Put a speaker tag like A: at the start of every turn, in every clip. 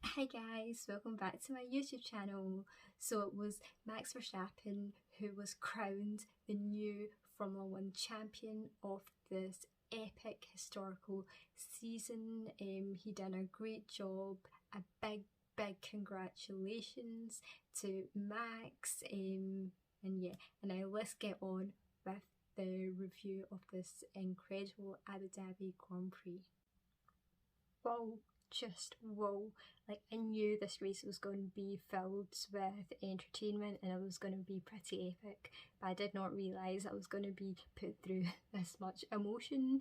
A: Hi guys, welcome back to my YouTube channel. So it was Max Verstappen who was crowned the new Formula 1 champion of this epic historical season. He done a great job, a big congratulations to Max, and now let's get on with the review of this incredible Abu Dhabi Grand Prix. Whoa, just whoa. Like, I knew this race was going to be filled with entertainment and it was going to be pretty epic, but I did not realise I was going to be put through this much emotion.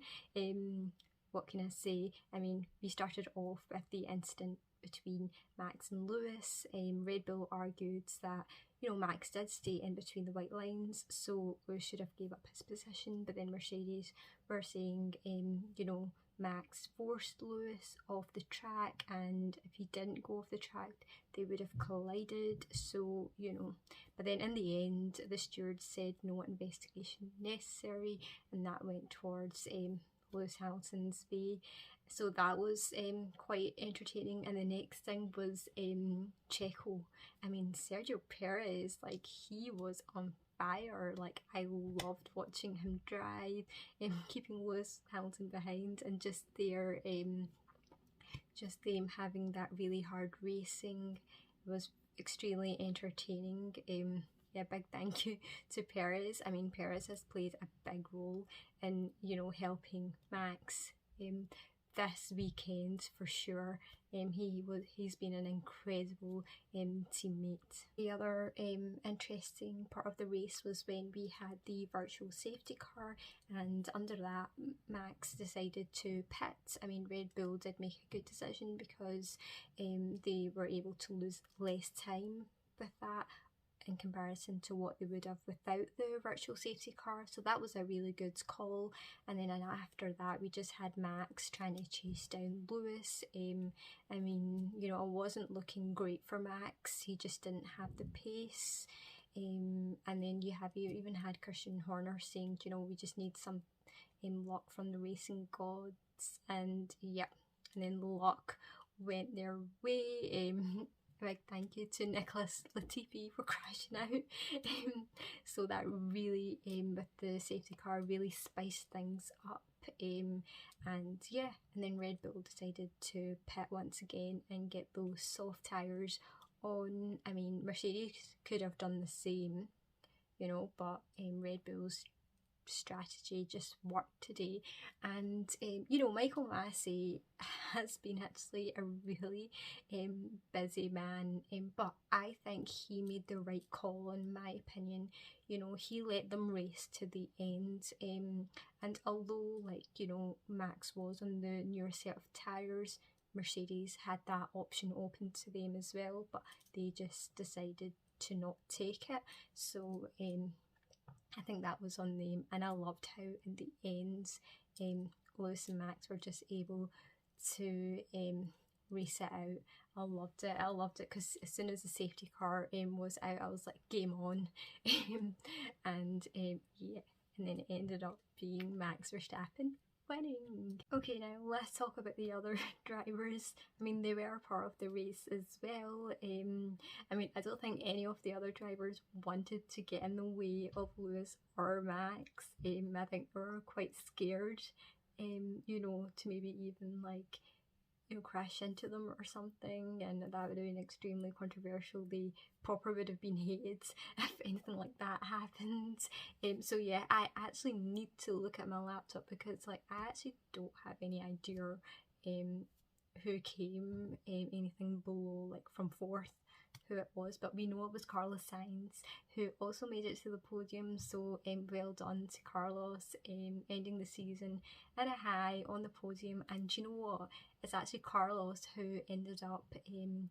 A: What can I say? I mean, we started off with the incident between Max and Lewis. Red Bull argued that, you know, Max did stay in between the white lines, so Lewis should have gave up his position, but then Mercedes were saying, you know, Max forced Lewis off the track, and if he didn't go off the track they would have collided, so you know, but then in the end the stewards said no investigation necessary, and that went towards Lewis Hamilton's way, so that was quite entertaining. And the next thing was Checo. I mean, Sergio Perez, like, he was on fire. Like, I loved watching him drive, keeping Lewis Hamilton behind, and just their just them having that really hard racing. It was extremely entertaining. Yeah, big thank you to Perez. I mean, Perez has played a big role in, you know, helping Max this weekend for sure. He's been an incredible teammate. The other interesting part of the race was when we had the virtual safety car, and under that Max decided to pit. I mean, Red Bull did make a good decision because they were able to lose less time with that in comparison to what they would have without the virtual safety car, so that was a really good call. And then after that we just had Max trying to chase down Lewis. I mean, you know, it wasn't looking great for Max, he just didn't have the pace. And then you even had Christian Horner saying, you know, we just need some luck from the racing gods, and yeah, and then the luck went their way. Big thank you to Nicholas Latifi for crashing out. So that really, with the safety car, really spiced things up. And yeah, and then Red Bull decided to pit once again and get those soft tyres on. I mean, Mercedes could have done the same, you know, but Red Bull's strategy just worked today. And you know, Michael Massey has been actually a really busy man, but I think he made the right call in my opinion. You know, he let them race to the end, and although, like, you know, Max was on the newer set of tyres, Mercedes had that option open to them as well, but they just decided to not take it. So I think that was on them, and I loved how in the end Lewis and Max were just able to race it out. I loved it because as soon as the safety car was out, I was like, game on. And yeah, and then it ended up being Max Verstappen winning. Okay, now let's talk about the other drivers. I mean, they were part of the race as well. I mean, I don't think any of the other drivers wanted to get in the way of Lewis or Max. I think they were quite scared, you know, to maybe even, like, you know, crash into them or something, and that would have been extremely controversial. They proper would have been hated if anything like that happened. So yeah, I actually need to look at my laptop because, like, I actually don't have any idea who came anything below, like, from fourth, who it was, but we know it was Carlos Sainz, who also made it to the podium, so well done to Carlos, ending the season in a high on the podium. And do you know what, it's actually Carlos who ended up getting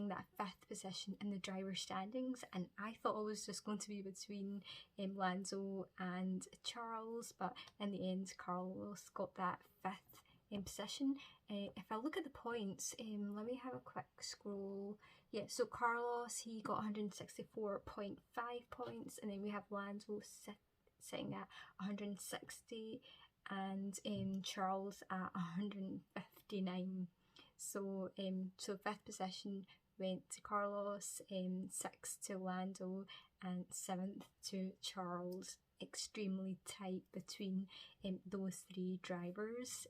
A: that 5th position in the driver standings, and I thought it was just going to be between Lando and Charles, but in the end Carlos got that 5th position. If I look at the points, let me have a quick scroll. Yeah, so Carlos, he got 164.5 points, and then we have Lando sitting at 160, and Charles at 159. So 5th position went to Carlos, 6th to Lando, and 7th to Charles. Extremely tight between those 3 drivers.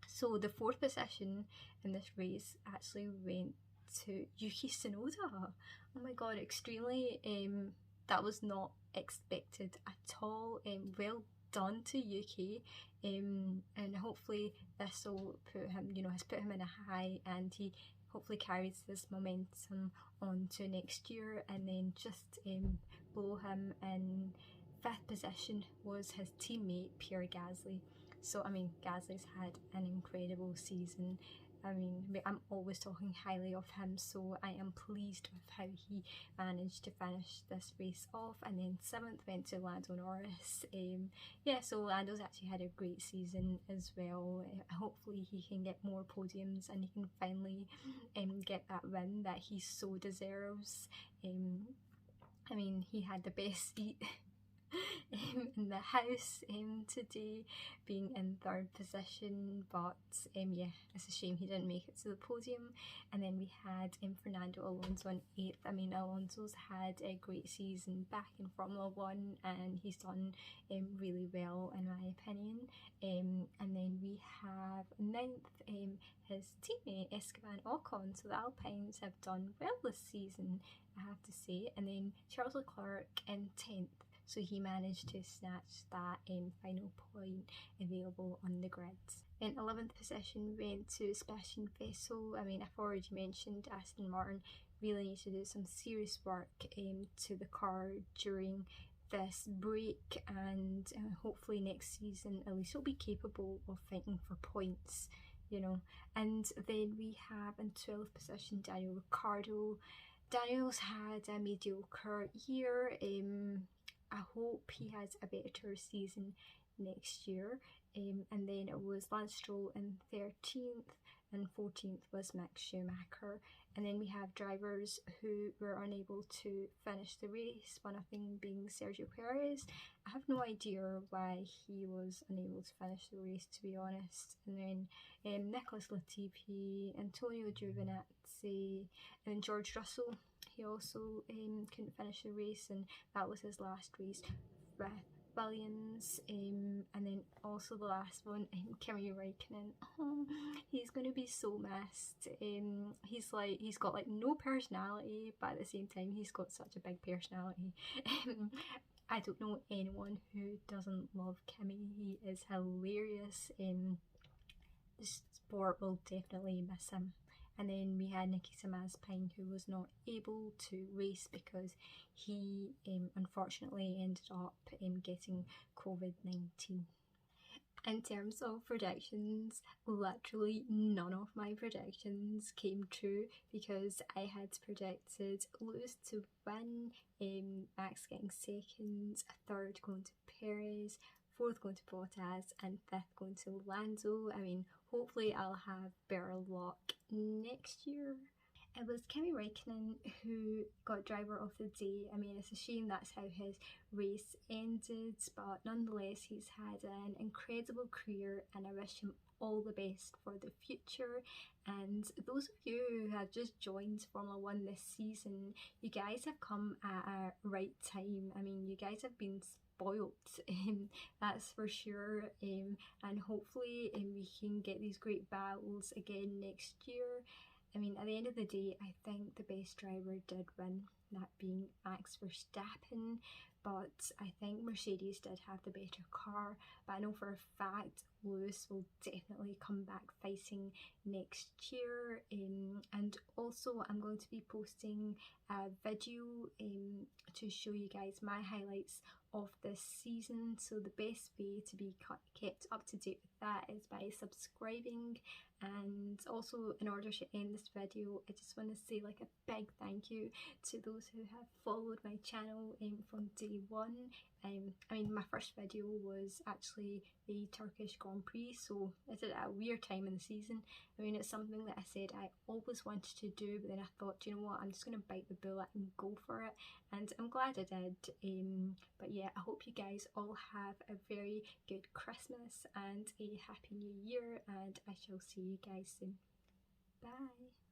A: So the 4th position in this race actually went to Yuki Tsunoda. Oh my god, extremely, that was not expected at all. Well done to Yuki, and hopefully this will put him, has put him in a high, and he hopefully carries this momentum on to next year. And then just below him in 5th position was his teammate Pierre Gasly. So I mean, Gasly's had an incredible season. I mean, I'm always talking highly of him, so I am pleased with how he managed to finish this race off. And then 7th went to Lando Norris. Yeah, so Lando's actually had a great season as well. Hopefully he can get more podiums and he can finally get that win that he so deserves. I mean, he had the best seat in the house today, being in 3rd position, but yeah, it's a shame he didn't make it to the podium. And then we had Fernando Alonso in 8th. I mean, Alonso's had a great season back in Formula 1 and he's done really well in my opinion. And then we have 9th, his teammate Esteban Ocon. So the Alpines have done well this season, I have to say. And then Charles Leclerc in 10th. So he managed to snatch that final point available on the grids. In 11th position went to Sebastian Vettel. I mean, I've already mentioned Aston Martin really need to do some serious work to the car during this break, and hopefully next season at least it'll be capable of fighting for points, And then we have in 12th position Daniel Ricciardo. Daniel's had a mediocre year. I hope he has a better season next year. And then it was Lance Stroll in 13th, and 14th was Mick Schumacher. And then we have drivers who were unable to finish the race, one of them being Sergio Perez. I have no idea why he was unable to finish the race, to be honest. And then Nicholas Latifi, Antonio Giovinazzi, and George Russell. He also couldn't finish the race, and that was his last race with Williams. And then also the last one, Kimi Räikkönen. Oh, he's going to be so missed. He's got like no personality, but at the same time he's got such a big personality. I don't know anyone who doesn't love Kimi. He is hilarious. The sport will definitely miss him. And then we had Nikita Mazepin, who was not able to race because he unfortunately ended up getting COVID-19. In terms of predictions, literally none of my predictions came true because I had predicted Lewis to win, Max getting 2nd, 3rd going to Perez, 4th going to Bottas, and 5th going to Lando. I mean, hopefully I'll have better luck next year. It was Kimi Räikkönen who got driver of the day. I mean, it's a shame that's how his race ended, but nonetheless he's had an incredible career and I wish him all the best for the future. And those of you who have just joined Formula 1 this season, you guys have come at a right time. I mean, you guys have been spoiled, that's for sure, and hopefully we can get these great battles again next year. I mean, at the end of the day, I think the best driver did win, that being Max Verstappen, but I think Mercedes did have the better car. But I know for a fact Lewis will definitely come back fighting next year. And also I'm going to be posting a video to show you guys my highlights of this season. So the best way to be kept up to date with that is by subscribing. And also, in order to end this video, I just want to say like a big thank you to those who have followed my channel from day one. I mean, my first video was actually the Turkish Grand Prix, so I did it at a weird time in the season. I mean, it's something that I said I always wanted to do, but then I thought, you know what, I'm just going to bite the bullet and go for it, and I'm glad I did. But yeah, I hope you guys all have a very good Christmas and a happy new year, and I shall see you guys soon. Bye.